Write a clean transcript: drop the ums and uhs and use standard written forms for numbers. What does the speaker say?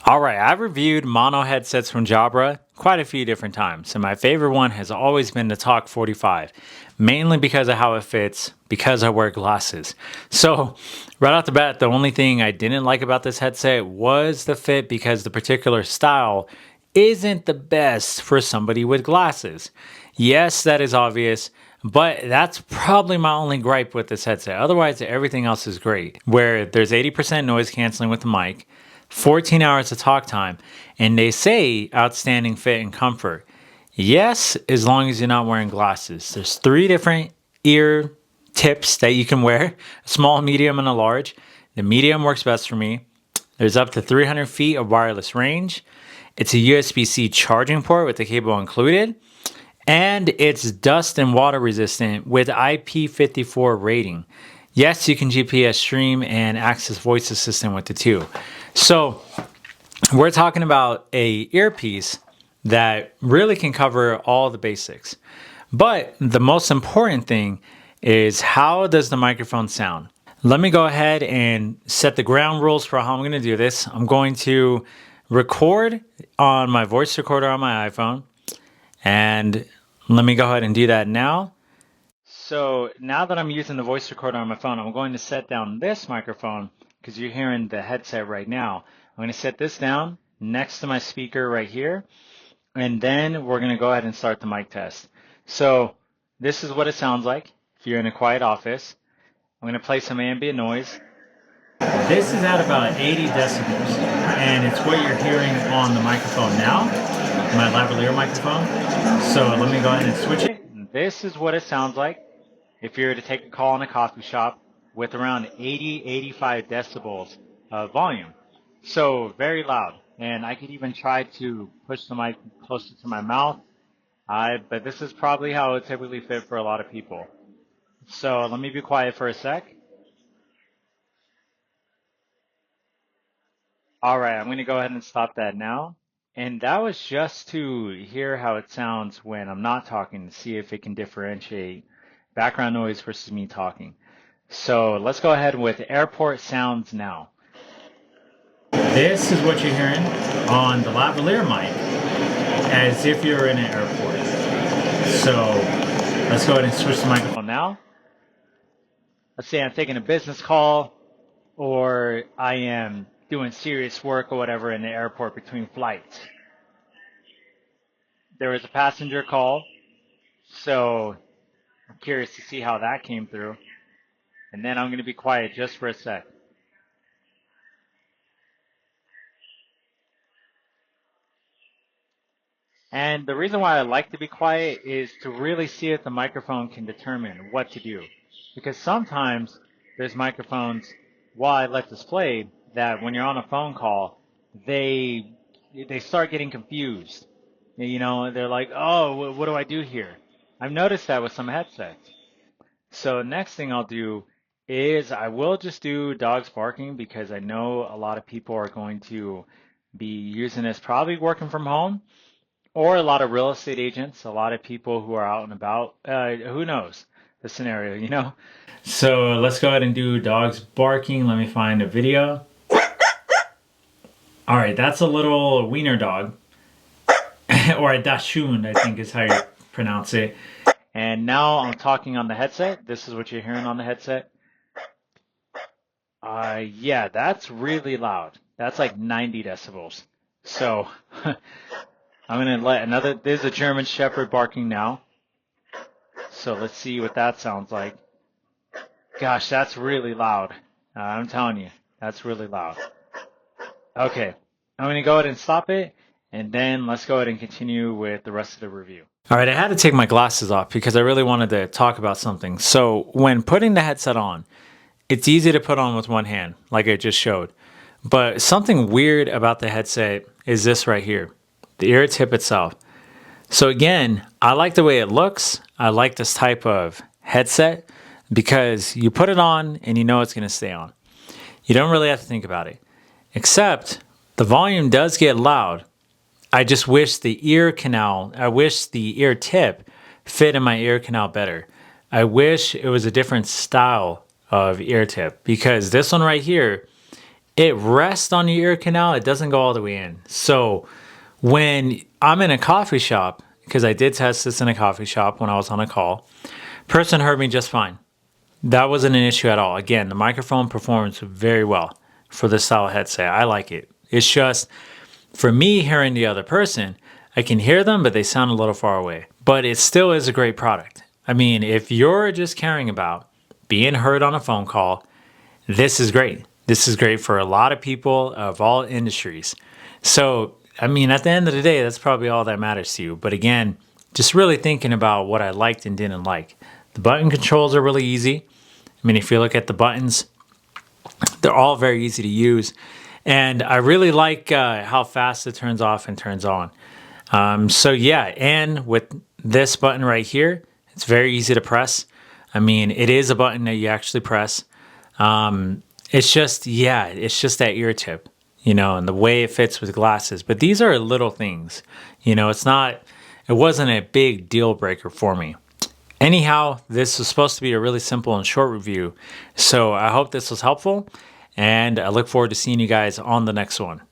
All right, I've reviewed mono headsets from Jabra quite a few different times, and my favorite one has always been the Talk 45, mainly because of how it fits, because I wear glasses. So, right off the bat, the only thing I didn't like about this headset was the fit because the particular style isn't the best for somebody with glasses. Yes, that is obvious, but that's probably my only gripe with this headset. Otherwise, everything else is great. Where there's 80% noise canceling with the mic, 14 hours of talk time, and they say outstanding fit and comfort. Yes, as long as you're not wearing glasses. There's 3 different ear tips that you can wear: a small, medium, and a large. The medium works best for me. There's up to 300 feet of wireless range. It's a USB-C charging port with the cable included. And it's dust and water resistant with IP54 rating. Yes, you can GPS stream and access voice assistant with the two. So we're talking about a earpiece that really can cover all the basics. But the most important thing is, how does the microphone sound? Let me go ahead and set the ground rules for how I'm going to do this. I'm going to record on my voice recorder on my iPhone. And let me go ahead and do that now. So now that I'm using the voice recorder on my phone, I'm going to set down this microphone because you're hearing the headset right now. I'm going to set this down next to my speaker right here. And then we're going to go ahead and start the mic test. So this is what it sounds like if you're in a quiet office. I'm going to play some ambient noise. This is at about 80 decibels, and it's what you're hearing on the microphone now, my lavalier microphone. So let me go ahead and switch it. This is what it sounds like if you were to take a call in a coffee shop with around 80-85 decibels of volume. So very loud, and I could even try to push the mic closer to my mouth, but this is probably how it typically fit for a lot of people. So let me be quiet for a sec. All right, I'm going to go ahead and stop that now. And that was just to hear how it sounds when I'm not talking, to see if it can differentiate background noise versus me talking. So let's go ahead with airport sounds now. This is what you're hearing on the lavalier mic as if you're in an airport. So let's go ahead and switch the microphone now. Let's say I'm taking a business call, or I am doing serious work or whatever in the airport between flights. There was a passenger call, so I'm curious to see how that came through. And then I'm going to be quiet just for a sec. And the reason why I like to be quiet is to really see if the microphone can determine what to do. Because sometimes there's microphones, while I let this play, that when you're on a phone call, they start getting confused. You know, they're like, oh, what do I do here? I've noticed that with some headsets. So next thing I'll do is I will just do dogs barking, because I know a lot of people are going to be using this, probably working from home, or a lot of real estate agents, a lot of people who are out and about. Who knows the scenario, you know? So let's go ahead and do dogs barking. Let me find a video. All right, that's a little wiener dog, or a dachshund, I think is how you pronounce it. And now I'm talking on the headset. This is what you're hearing on the headset. Yeah, that's really loud. That's like 90 decibels. So I'm going to let another, there's a German Shepherd barking now. So let's see what that sounds like. Gosh, that's really loud. I'm telling you, that's really loud. Okay, I'm going to go ahead and stop it, and then let's go ahead and continue with the rest of the review. All right, I had to take my glasses off because I really wanted to talk about something. So when putting the headset on, it's easy to put on with one hand, like I just showed. But something weird about the headset is this right here, the ear tip itself. So again, I like the way it looks. I like this type of headset because you put it on and you know it's going to stay on. You don't really have to think about it. Except the volume does get loud. I just wish the ear tip fit in my ear canal better. I wish it was a different style of ear tip, because this one right here it rests on your ear canal. It doesn't go all the way in. So when I'm in a coffee shop, because I did test this in a coffee shop when I was on a call, person heard me just fine. That wasn't an issue at all. Again, the microphone performs very well for this style headset. I like it. It's just for me hearing the other person, I can hear them, but they sound a little far away. But it still is a great product. I mean, if you're just caring about being heard on a phone call, this is great. This is great for a lot of people of all industries. So, I mean, at the end of the day, that's probably all that matters to you. But again, just really thinking about what I liked and didn't like. The button controls are really easy. I mean, if you look at the buttons, they're all very easy to use. And I really like how fast it turns off and turns on. So yeah, and with this button right here, it's very easy to press. I mean, it is a button that you actually press. It's just, yeah, it's just that ear tip, and the way it fits with glasses. But these are little things, it wasn't a big deal breaker for me. Anyhow, this was supposed to be a really simple and short review. So I hope this was helpful, and I look forward to seeing you guys on the next one.